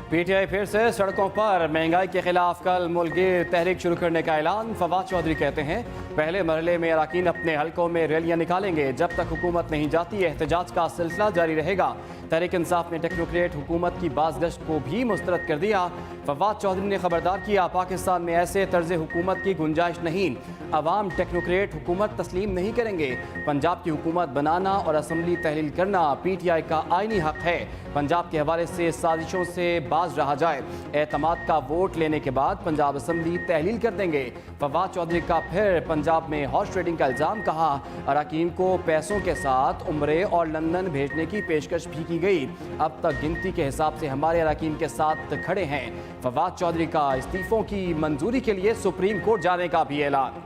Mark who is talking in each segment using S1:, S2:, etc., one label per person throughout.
S1: PTI फिर से सड़कों पर। महंगाई के खिलाफ कल मुल्क तहरीक शुरू करने का ऐलान। फवाद चौधरी कहते हैं पहले मरहले में अरकान अपने हलकों में रैलियां निकालेंगे। जब तक हुकूमत नहीं जाती एहतजाज का सिलसिला जारी रहेगा। तहरीक इंसाफ ने टेक्नोक्रेट हुकूमत की बाज़गश्त को भी मुस्तरद कर दिया। फवाद चौधरी ने खबरदार किया पाकिस्तान में ऐसे तर्ज हुकूमत की गुंजाइश नहीं। अवाम टेक्नोक्रेट हुकूमत तस्लीम नहीं करेंगे। पंजाब की हुकूमत बनाना और असम्बली तहलील करना पीटीआई का आईनी हक है। पंजाब के हवाले से साजिशों से बाज रहा जाए। एतमाद का वोट लेने के बाद पंजाब असम्बली तहलील कर देंगे। फवाद चौधरी का फिर पंजाब में हॉर्स ट्रेडिंग का इल्ज़ाम। कहा अरकान को पैसों के साथ उम्रे और लंदन भेजने की पेशकश भी की गई। अब तक गिनती के हिसाब से हमारे अरकान के साथ खड़े हैं। फवाद चौधरी का इस्तीफों की मंजूरी के लिए सुप्रीम कोर्ट जाने का भी ऐलान।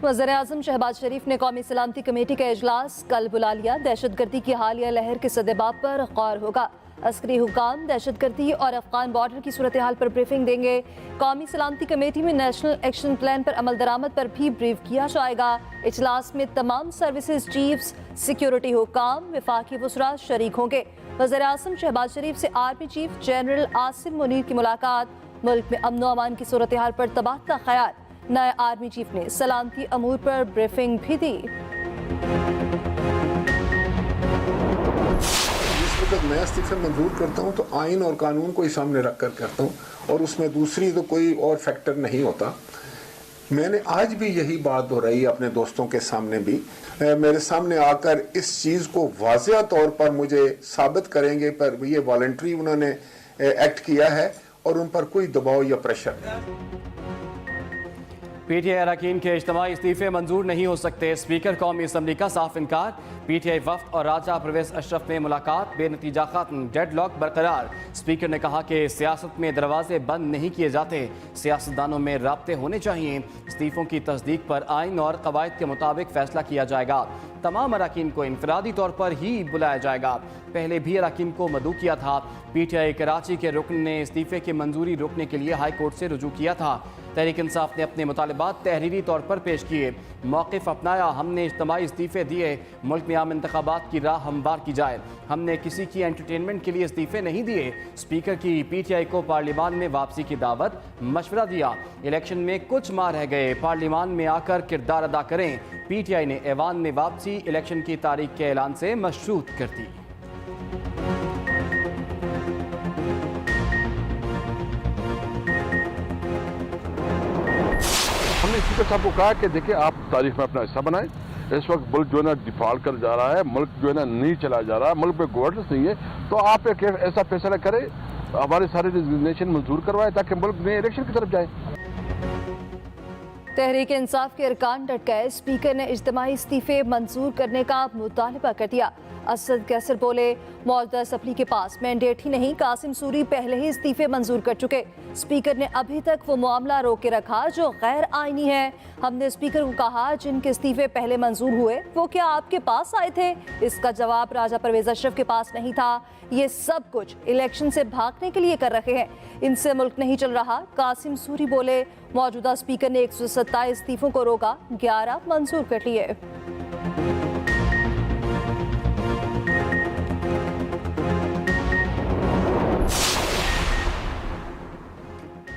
S2: वज़ीर-ए-आज़म शहबाज शरीफ ने कौमी सलामती कमेटी का इजलास कल बुला लिया। दहशतगर्दी की हालिया लहर के सद्देबाब पर गौर होगा। अस्करी हुकाम दहशतगर्दी और अफगान बॉर्डर की सूरत हाल पर ब्रीफिंग देंगे। कौमी सलामती कमेटी में नेशनल एक्शन प्लान पर अमल दरामद पर भी ब्रीफ किया जाएगा। इजलास में तमाम सर्विसेज चीफ्स, सिक्योरिटी हुकाम, वफाकी वज़रा शरीक होंगे। वज़ीर-ए-आज़म शहबाज शरीफ से army chief general Asim Munir की मुलाकात। मुल्क में अमन अमान की सूरत हाल पर तबादला ख्याल। नए आर्मी चीफ ने सलामती अमूर पर ब्रीफिंग भी दी।
S3: जब मैं इस्तीफे मंजूर करता हूं तो आइन और कानून को ही सामने रख कर करता हूं और उसमें दूसरी तो कोई और फैक्टर नहीं होता। मैंने आज भी यही बात दोहराई अपने दोस्तों के सामने भी। मेरे सामने आकर इस चीज़ को वाज़ेह तौर पर मुझे साबित करेंगे पर ये वॉलंटरी उन्होंने एक्ट किया है और उन पर कोई दबाव या प्रेशर नहीं।
S1: पीटीआई अरकान के इज्तिमाई इस्तीफे मंजूर नहीं हो सकते। स्पीकर कौमी असम्बली का साफ इनकार। पीटीआई वफ्द और राजा परवेज अशरफ में मुलाकात बेनतीजा खत्म। डेडलॉक बरकरार। स्पीकर ने कहा कि सियासत में दरवाजे बंद नहीं किए जाते। सियासतदानों में राब्ते होने चाहिए। इस्तीफों की तस्दीक पर आइन और कवायद के मुताबिक फैसला किया जाएगा। तमाम अरकान को इनफरादी तौर पर ही बुलाया जाएगा। पहले भी अरकान को मदऊ किया था। पीटीआई कराची के रुकन ने इस्तीफे की मंजूरी रोकने के लिए हाई कोर्ट से रुजू किया था। तहरीक इंसाफ ने अपने मुतालबात तहरीरी तौर पर पेश किए। मौक़िफ़ अपनाया। हमने इज्तिमाई इस्तीफे दिए। मुल्क में आम इंतखाबात की राह हमवार की जाए। हमने किसी की एंटरटेनमेंट के लिए इस्तीफे नहीं दिए। स्पीकर की पीटीआई को पार्लियामान में वापसी की दावत। मशवरा दिया। इलेक्शन में कुछ माह रह गए। पार्लियामान में आकर किरदार अदा करें। पीटीआई ने ऐवान में वापसी इलेक्शन की तारीख के ऐलान से मशरूत कर दी।
S4: हमने स्पीकर साहब को कहा कि देखिए आप तारीख में अपना हिस्सा बनाएं। इस वक्त मुल्क जो है ना डिफॉल्ट कर जा रहा है, मुल्क जो है ना नहीं चला जा रहा है, मुल्क में गवर्नेंस नहीं है, तो आप एक ऐसा फैसला करें, हमारे सारे रिजिग्नेशन मंजूर करवाएं ताकि मुल्क नए इलेक्शन की तरफ जाए।
S2: तहरीक इंसाफ के अरकान डट गए। स्पीकर ने इज्तिमाई इस्तीफे मंजूर करने का मुतालबा कर दिया। असद कैसर बोले मौजूदा असम्बली के पास मैंडेट ही नहीं, कासिम सूरी पहले ही इस्तीफे मंजूर कर चुके। स्पीकर ने अभी तक वो मामला रोक के रखा जो गैर आईनी है। हमने स्पीकर को कहा जिनके इस्तीफे पहले मंजूर हुए वो क्या आपके पास आए थे? इसका जवाब राजा परवेज अशरफ के पास नहीं था। ये सब कुछ इलेक्शन से भागने के लिए कर रहे हैं। इनसे मुल्क नहीं चल रहा। कासिम सूरी बोले मौजूदा स्पीकर ने 127 इस्तीफों को रोका, 11 मंजूर कर लिए।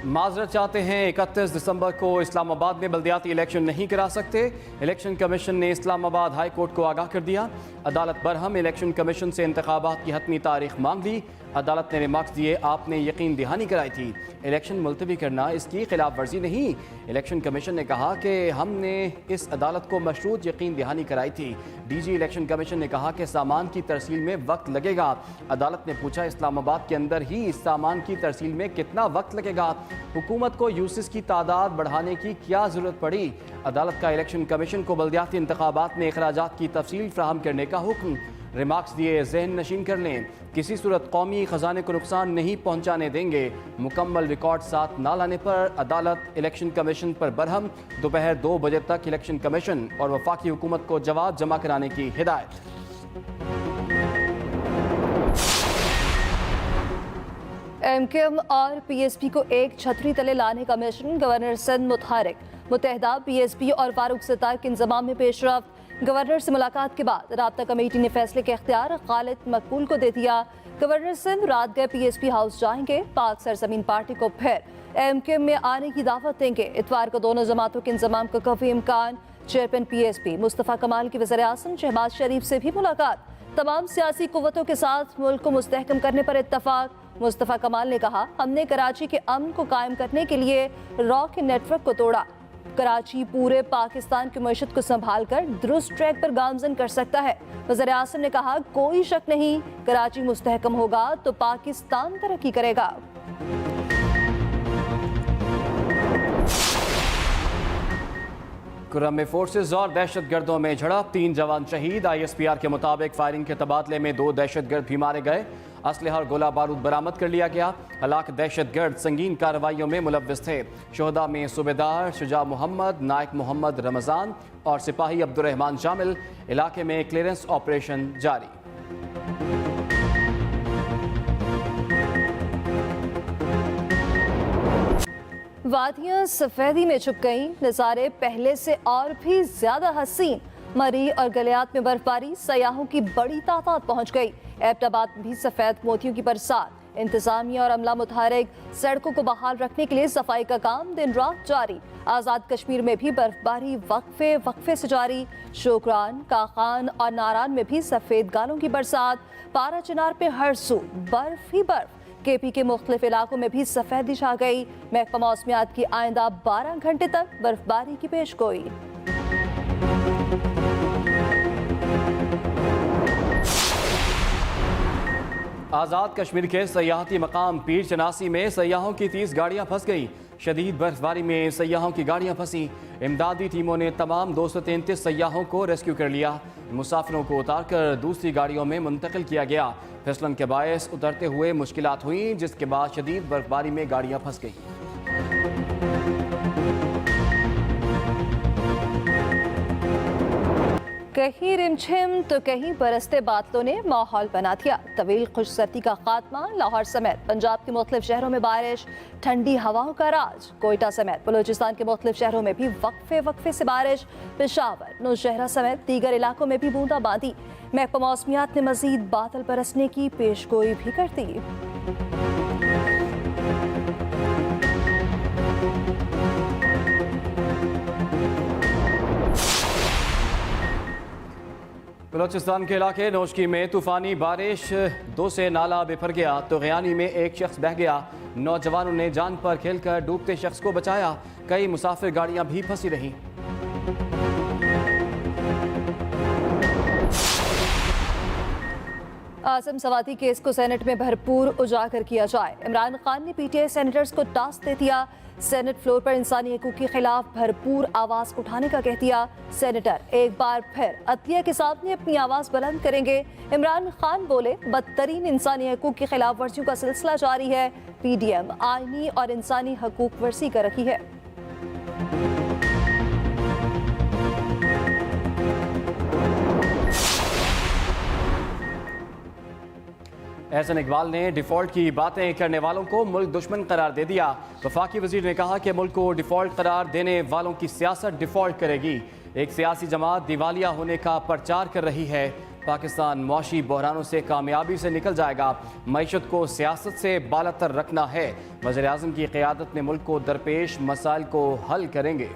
S1: माजरत चाहते हैं। 31 दिसंबर को इस्लामाबाद में बल्दियाती इलेक्शन नहीं करा सकते। इलेक्शन कमीशन ने इस्लामाबाद हाई कोर्ट को आगाह कर दिया। अदालत बरहम इलेक्शन कमीशन से इंतखाबात की हतमी तारीख मांग ली। अदालत ने रिमार्क्स दिए आपने यकीन दहानी कराई थी, इलेक्शन मुलतवी करना इसकी खिलाफ वर्जी नहीं। इलेक्शन कमीशन ने कहा कि हमने इस अदालत को मशरूत यकीन दहानी कराई थी। डीजी इलेक्शन कमीशन ने कहा कि सामान की तरसील में वक्त लगेगा। अदालत ने पूछा इस्लामाबाद के अंदर ही इस सामान की तरसील में कितना वक्त लगेगा? हुकूमत को यूसिस की तादाद बढ़ाने की क्या ज़रूरत पड़ी? अदालत का इलेक्शन कमीशन को बल्दियाती इंतखाबात में अखराजात की तफसील फ्राहम करने का हुक्म। रिमार्क्स दिए जहन नशीन कर लें, किसी सूरत कौमी ख़जाने को नुकसान नहीं पहुँचाने देंगे। मुकम्मल रिकॉर्ड साथ ना लाने पर अदालत इलेक्शन कमीशन पर बरहम। दोपहर 2 बजे तक इलेक्शन कमीशन और वफाकी हुकूमत को जवाब जमा कराने की हिदायत।
S2: एमकेएम और पीएसपी को एक छतरी तले लाने का मिशन, गवर्नर सिंध मुतहरिक। मुत्तहदा पीएसपी और फारूक सत्तार के इंतजाम में पेशरफ्त। गवर्नर से मुलाकात के बाद राब्ता कमेटी ने फैसले के इख्तियार खालिद मकबूल को दे दिया। गवर्नर सिंध रात गए पीएसपी हाउस जाएंगे। पाक सरजमीन पार्टी को फिर एमकेएम में आने की दावत देंगे। इतवार को दोनों जमातों के इंतजाम का काफी इम्कान। चेयरमैन पीएसपी मुस्तफ़ा कमाल की वज़ीर आज़म शहबाज शरीफ से भी मुलाकात। तमाम सियासी कुव्वतों के साथ मुल्क को मुस्तहकम करने पर इत्तफाक। मुस्तफ़ा कमाल ने कहा, हमने कराची के अमन को कायम करने के लिए रॉ के नेटवर्क को तोड़ा। कराची पूरे पाकिस्तान की मईशत को संभाल कर दुरुस्त ट्रैक पर गामजन कर सकता है। वज़ीर आज़म ने कहा, कोई शक नहीं, कराची मुस्तहकम होगा तो पाकिस्तान तरक्की करेगा।
S1: कुर्रम में फोर्सेज और दहशतगर्दों में झड़प, 3 जवान शहीद। ISPR के मुताबिक फायरिंग के तबादले में 2 दहशतगर्द भी मारे गए। असलहा और गोला बारूद बरामद कर लिया गया। हलाक दहशतगर्द संगीन कार्रवाइयों में मुलव्विस थे। शोहदा में सूबेदार शुजा मोहम्मद, नायक मोहम्मद रमज़ान और सिपाही अब्दुर्रहमान शामिल। इलाके में क्लियरेंस ऑपरेशन जारी।
S2: वादियां सफेदी में छुप गईं, नज़ारे पहले से और भी ज्यादा हसीन। मरी और गलियात में बर्फबारी, सयाहों की बड़ी तादाद पहुंच गई। एबटाबाद में भी सफेद मोतियों की बरसात। इंतजामिया और अमला मुतहरिक, सड़कों को बहाल रखने के लिए सफाई का काम दिन रात जारी। आज़ाद कश्मीर में भी बर्फबारी वक्फे से जारी। शोकरान, काखान और नारान में भी सफेद गालों की बरसात। पारा चिनार पे हर सू बर्फ ही बर्फ। केपी के मुख्तलिफ इलाकों में भी सफेदी छा गई। महकमा मौसमियात की आइंदा 12 घंटे तक बर्फबारी की पेशगोई।
S1: आज़ाद कश्मीर के सयाहती मकाम पीर चनासी में सयाहों की 30 गाड़ियां फंस गई। शदीद बर्फबारी में सयाहों की गाड़ियां फंसी। इमदादी टीमों ने तमाम 233 सयाहों को रेस्क्यू कर लिया। मुसाफिरों को उतारकर दूसरी गाड़ियों में मुंतकिल किया गया। फिसलन के बायस उतरते हुए मुश्किलात हुई, जिसके बाद शदीद बर्फबारी में गाड़ियां फंस गईं।
S2: कहीं रिमझिम तो कहीं बरसते बादलों ने माहौल बना दिया। तवील खुश सर्दी का खात्मा, लाहौर समेत पंजाब के मुख्तलिफ शहरों में बारिश, ठंडी हवाओं का राज। कोयटा समेत बलूचिस्तान के मुख्तलिफ शहरों में भी वक्फे से बारिश। पेशावर, नौशहरा समेत दीगर इलाकों में भी बूंदाबांदी। महकमा मौसमियात ने मजीद बादल बरसने की पेशगोई भी कर दी।
S1: बलूचिस्तान के इलाके नौशकी में तूफानी बारिश, 2 से नाला बिफर गया तो गयानी में एक शख्स बह गया। नौजवानों ने जान पर खेलकर डूबते शख्स को बचाया। कई मुसाफिर गाड़ियां भी फंसी रहीं।
S2: आजम सवाती केस को सेनेट में भरपूर उजागर किया जाए। इमरान खान ने पीटीआई सेनेटर्स को टास्क दे दिया। सेनेट फ्लोर पर इंसानी हकूक के खिलाफ भरपूर आवाज उठाने का कह दिया। सेनेटर एक बार फिर अतिया के सामने अपनी आवाज बुलंद करेंगे। इमरान खान बोले, बदतरीन इंसानी हकूक की खिलाफ वर्जियों का सिलसिला जारी है। पीडीएम आईनी और इंसानी हकूक वर्जी कर रही है।
S1: एहसन इकबाल ने डिफ़ॉल्ट की बातें करने वालों को मुल्क दुश्मन करार दे दिया। वफाकी वजीर ने कहा कि मुल्क को डिफ़ॉल्ट करार देने वालों की सियासत डिफ़ॉल्ट करेगी। एक सियासी जमात दिवालिया होने का प्रचार कर रही है। पाकिस्तान मुआशी बहरानों से कामयाबी से निकल जाएगा। मईशत को सियासत से बालातर रखना है। वज़ीर आज़म की क़यादत में मुल्क को दरपेश मसाइल को हल करेंगे।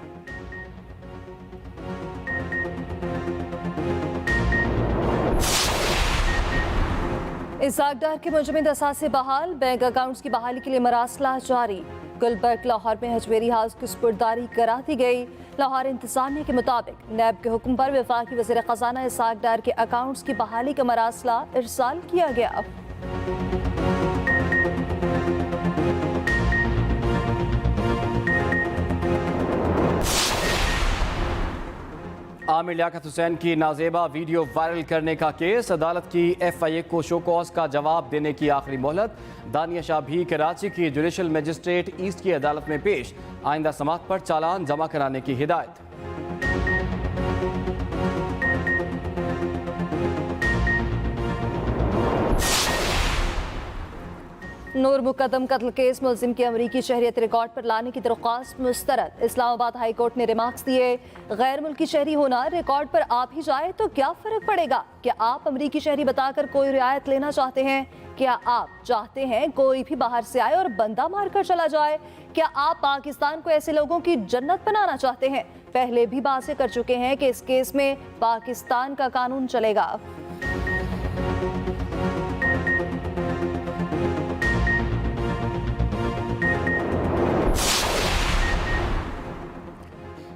S2: इसाक डार के मुंजमद असासे बहाल, बैंक अकाउंट्स की बहाली के लिए मरासला जारी। गुलबर्ग लाहौर में हजवेरी हाउस की सुपुर्दारी करा दी गई। लाहौर इंतजामिया के मुताबिक नैब के हुक्म पर वफाकी वज़ीर ख़जाना इसाक डार के अकाउंट्स की बहाली का मरासला इरसाल किया गया।
S1: आमिर लियाकत हुसैन की नाजेबा वीडियो वायरल करने का केस, अदालत की FIA को शो कॉज का जवाब देने की आखिरी मोहलत। दानिया शाह भी कराची की जुडिशल मजिस्ट्रेट ईस्ट की अदालत में पेश। आइंदा समात पर चालान जमा कराने की हिदायत।
S2: नूर मुकद्दम कत्ल केस मुलजिम की अमरीकी शहरियत रिकॉर्ड पर लाने की दरख्वास्त मुस्तरद। इस्लामाबाद हाई कोर्ट ने रिमार्क्स दिए, गैर मुल्की शहरी होना रिकॉर्ड पर आ भी जाए तो क्या फर्क पड़ेगा? क्या आप अमरीकी शहरी बताकर कोई रियायत लेना चाहते हैं? क्या आप चाहते हैं कोई भी बाहर से आए और बंदा मारकर चला जाए? क्या आप पाकिस्तान को ऐसे लोगों की जन्नत बनाना चाहते हैं? पहले भी बातें कर चुके हैं कि इस केस में पाकिस्तान का कानून चलेगा।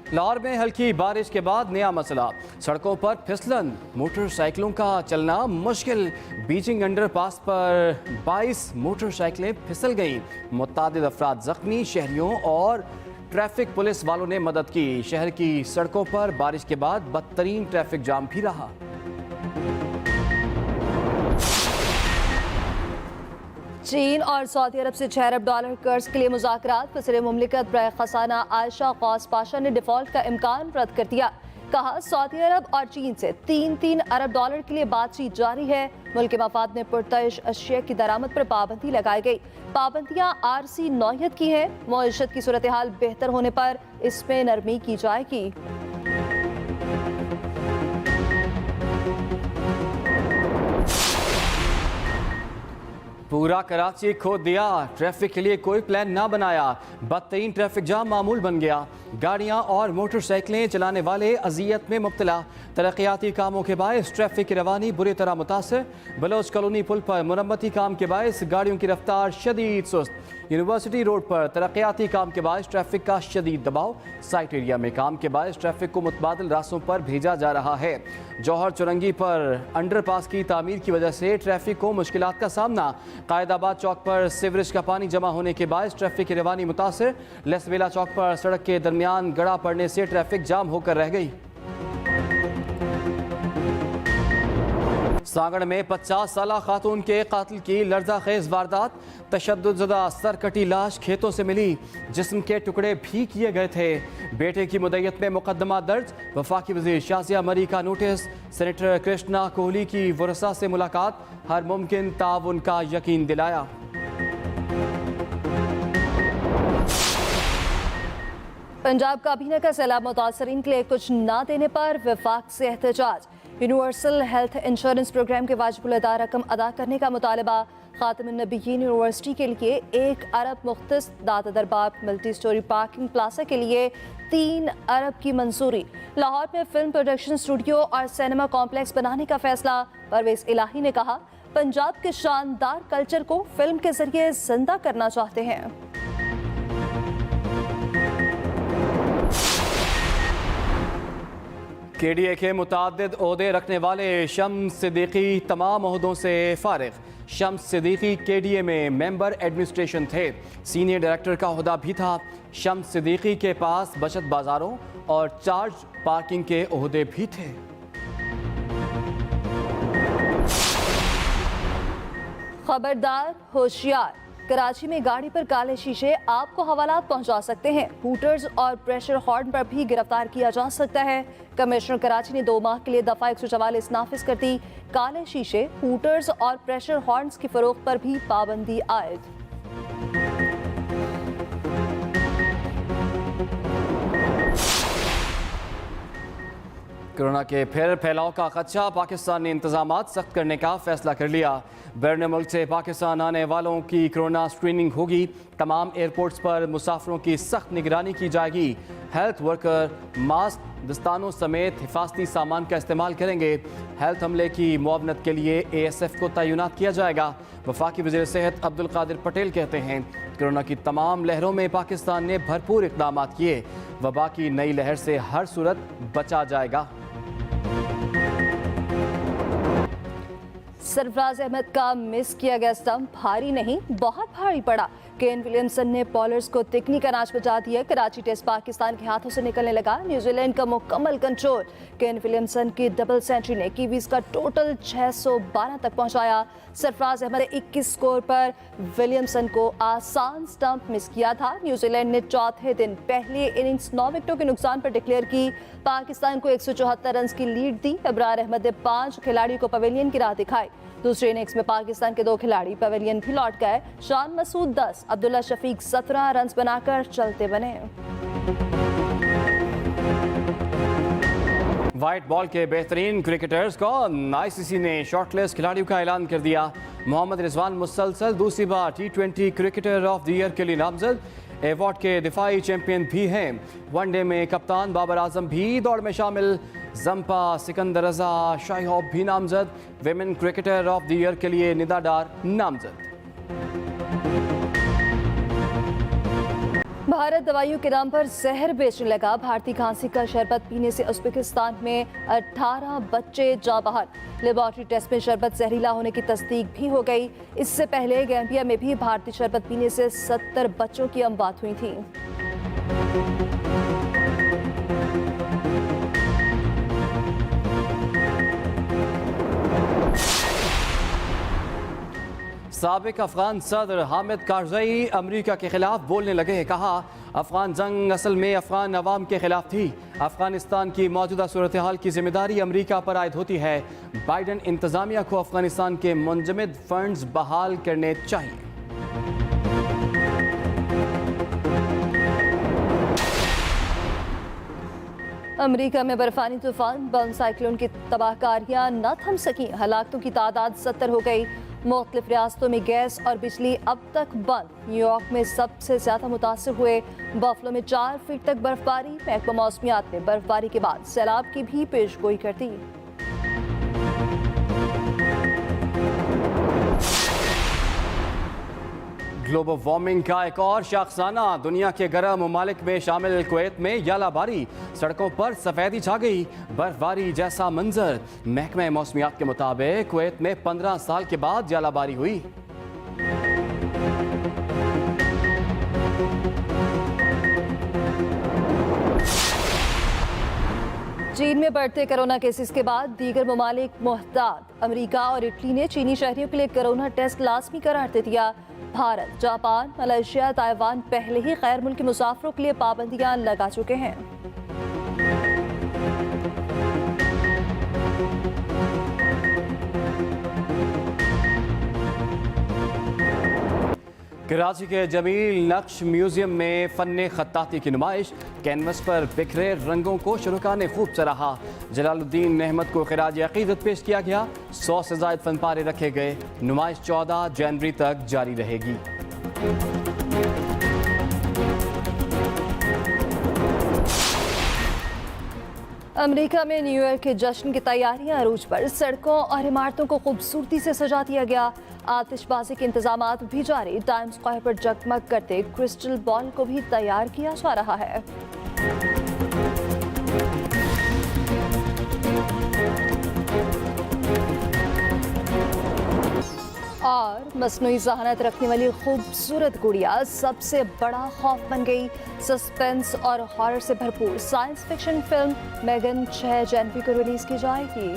S1: लाहौर में हल्की बारिश के बाद नया मसला, सड़कों पर फिसलन, मोटरसाइकिलों का चलना मुश्किल। बीजिंग अंडरपास पर 22 मोटरसाइकिलें फिसल गईं, मुतादिद अफराद जख्मी। शहरियों और ट्रैफिक पुलिस वालों ने मदद की। शहर की सड़कों पर बारिश के बाद बदतरीन ट्रैफिक जाम भी रहा।
S2: चीन और सऊदी अरब से $6 अरब कर्ज के लिए मुज़ाकरात। वज़ीर मुमलिकत बराए खजाना आयशा क़ौस पाशा ने डिफ़ॉल्ट का इम्कान रद्द कर दिया। कहा, सऊदी अरब और चीन से $3 अरब के लिए बातचीत जारी है। मुल्क के मफाद में पुरतश अशिया की दरामद पर पाबंदी लगाई गई। पाबंदियाँ आरसी नौयत की हैं। मईशत की सूरत हाल बेहतर होने पर इसमें नरमी की जाएगी।
S1: पूरा कराची खो दिया, ट्रैफिक के लिए कोई प्लान ना बनाया, बदतरीन ट्रैफिक जाम मामूल बन गया। गाड़ियां और मोटरसाइकिलें चलाने वाले अजियत में मुब्तला। तरक्याती कामों के बायस ट्रैफिक की रवानी बुरी तरह मुतासर। बलोच कॉलोनी पुल पर मुरम्मती काम के बायस गाड़ियों की रफ्तार शदीद सुस्त। यूनिवर्सिटी रोड पर तरक्याती काम के बायस ट्रैफिक का शदीद दबाव। साइट एरिया में काम के बायस ट्रैफिक को मुतबादिल रास्तों पर भेजा जा रहा है। जौहर चुरंगी पर अंडरपास की तामीर की वजह से ट्रैफिक को मुश्किलात का सामना। कायदाबाद चौक पर सीवरेज का पानी जमा होने के बायस ट्रैफिक की रवानी मुतासर। लेसवेला चौक पर सड़क के दरमियान गड़ा पड़ने से ट्रैफिक जाम होकर रह गई। सांगड़ में 50 साला खातून के कातिल की लर्ज़ाखेज़ वारदात। तशद्दुदज़दा सरकटी लाश खेतों से मिली, जिस्म के टुकड़े भी किए गए थे। बेटे की मुद्दत में मुकदमा दर्ज। वफाकी वज़ीर शाज़िया मरी का नोटिस। सेनेटर कृष्णा कोहली की वरसा से मुलाकात, हर मुमकिन ताउन का यकीन दिलाया।
S2: पंजाब काबीना का सैलाब मुतासरीन के लिए कुछ ना देने पर वफाक से एहतजाज। यूनिवर्सल हेल्थ इंश्योरेंस प्रोग्राम के वाजिबुल अदा रकम अदा करने का मुतालबा। खातमुन्नबीयीन यूनिवर्सिटी के लिए $1 अरब मुख्तस। दाता दरबार मल्टी स्टोरी पार्किंग प्लाजा के लिए $3 अरब की मंजूरी। लाहौर में फिल्म प्रोडक्शन स्टूडियो और सिनेमा कॉम्प्लेक्स बनाने का फैसला। परवेज इलाही ने कहा, पंजाब के शानदार कल्चर को फिल्म के जरिए जिंदा करना चाहते हैं।
S1: KDA के मुताद्दिद ओहदे रखने वाले शम्स सिद्दीकी तमाम ओहदों से फारिग। शम्स सिद्दीकी KDA में मेंबर एडमिनिस्ट्रेशन थे, सीनियर डायरेक्टर का ओहदा भी था। शम्स सिद्दीकी के पास बचत बाजारों और चार्ज पार्किंग के ओहदे भी थे।
S2: खबरदार, होशियार, कराची में गाड़ी पर काले शीशे आपको हवालात पहुंचा सकते हैं। हूटर्स और प्रेशर हॉर्न पर भी गिरफ्तार किया जा सकता है। कमिश्नर कराची ने 2 माह के लिए दफा 144 नाफिज कर दी। काले शीशे, हूटर्स और प्रेशर हॉर्न्स की फरोख्त पर भी पाबंदी आयद।
S1: कोरोना के फिर फैलाव का खदशा, पाकिस्तान ने इंतजामात सख्त करने का फैसला कर लिया। बैरून मुल्क से पाकिस्तान आने वालों की कोरोना स्क्रीनिंग होगी। तमाम एयरपोर्ट्स पर मुसाफिरों की सख्त निगरानी की जाएगी। हेल्थ वर्कर मास्क, दस्तानों समेत हिफाजती सामान का इस्तेमाल करेंगे। हेल्थ अमले की मुआवनत के लिए ASF को तैनात किया जाएगा। वफाकी वज़ीर सेहत अब्दुल कादिर पटेल कहते हैं, कोरोना की तमाम लहरों में पाकिस्तान ने भरपूर इक़दाम किए। वबा की नई लहर से हर सूरत बचा जाएगा।
S2: सरफराज अहमद का मिस किया गया स्टंप भारी नहीं, बहुत भारी पड़ा। केन विलियमसन ने बॉलर्स को तिकनी का नाच बजा दिया। कराची टेस्ट पाकिस्तान के हाथों से निकलने लगा। न्यूजीलैंड का मुकम्मल कंट्रोल। केन विलियमसन की डबल सेंचुरी ने कीवीज का टोटल 612 तक पहुंचाया। सरफराज अहमद ने 21 स्कोर पर विलियमसन को आसान स्टंप मिस किया था। न्यूजीलैंड ने चौथे दिन पहली इनिंग्स 9 विकेटों के नुकसान पर डिक्लेयर की। पाकिस्तान को 174 रन की लीड दी। अबरार अहमद ने 5 खिलाड़ियों को पवेलियन की राह दिखाई। दूसरे इनिंग्स में पाकिस्तान के 2 खिलाड़ी पवेलियन भी लौट गए। शान मसूद 10, अब्दुल्ला शफीक 17 रन बनाकर चलते बने।
S1: व्हाइट बॉल के बेहतरीन क्रिकेटर्स को आईसीसी ने शॉर्टलिस्ट खिलाड़ियों का ऐलान कर दिया। मोहम्मद रिजवान मुसलसल दूसरी बार T20 cricketer of the year के लिए नामजद। अवार्ड के दिफाई चैंपियन भी हैं। वनडे में कप्तान बाबर आजम भी दौड़ में शामिल। जंपा, सिकंदर रजा, शाही होप भी नामजद। Women cricketer of the year के लिए निदा डार नामजद।
S2: भारत दवाइयों के नाम पर जहर बेचने लगा। भारतीय खांसी का शरबत पीने से उज़्बेकिस्तान में 18 बच्चे जा बहक। लेबॉर्ट्री टेस्ट में शरबत जहरीला होने की तस्दीक भी हो गई। इससे पहले गैम्बिया में भी भारतीय शरबत पीने से 70 बच्चों की अमवात हुई थी।
S1: साबिक अफगान सदर हामिद कारज़ई अमेरिका के खिलाफ बोलने लगे। कहा, अफगान जंग असल में अफगान अवाम के खिलाफ थी। अफगानिस्तान की मौजूदा सूरत हाल की जिम्मेदारी अमेरिका पर आयद होती है। बाइडन इंतजामिया को अफगानिस्तान के मुंजमद फंड्स बहाल करने चाहिए।
S2: अमेरिका में बर्फानी तूफान बम साइक्लोन की तबाहकारियां न थम सकी। हलाकतों की तादाद 70 हो गई। मुख्तलिफ रियासतों में गैस और बिजली अब तक बंद। न्यूयॉर्क में सबसे ज्यादा मुतासर हुए। बफलो में 4 फीट तक बर्फबारी। महकमा मौसमियात ने बर्फबारी के बाद सैलाब की भी पेशगोई कर दी।
S1: ग्लोबल वार्मिंग का एक और शाखसाना। दुनिया के गर्म ममालिक में शामिल कुवैत में यालाबारी। सड़कों पर सफेदी छा गई। बर्फबारी जैसा मंजर। महकमा मौसमियात के मुताबिक कुवैत में 15 साल के बाद यालाबारी हुई।
S2: चीन में बढ़ते कोरोना केसेस के बाद दीगर ममालिक मुहतात। अमेरिका और इटली ने चीनी शहरियों के लिए कोरोना टेस्ट लाजमी करार दे दिया। भारत, जापान, मलेशिया, ताइवान पहले ही गैर मुल्की मुसाफिरों के लिए पाबंदियां लगा चुके हैं।
S1: कराची के जमील नक्श म्यूजियम में फन्ने खत्ताती की नुमाइश। कैनवस पर बिखरे रंगों को शुरका ने खूब सराहा। जलालुद्दीन नेहमत को खिराज अकीदत पेश किया गया। 100 से ज़ायद फनपारे रखे गए। नुमाइश 14 जनवरी तक जारी रहेगी।
S2: अमेरिका में न्यू ईयर के जश्न की तैयारियां अरूज पर। सड़कों और इमारतों को खूबसूरती से सजा दिया गया। आतिशबाजी के इंतजामात भी जारी। टाइम्स स्क्वायर पर जगमग करते क्रिस्टल बॉल को भी तैयार किया जा रहा है। और मसनूई ज़हानत रखने वाली खूबसूरत गुड़िया सबसे बड़ा खौफ बन गई। सस्पेंस और हॉरर से भरपूर साइंस फिक्शन फिल्म मेगन 6 जनवरी को रिलीज की जाएगी।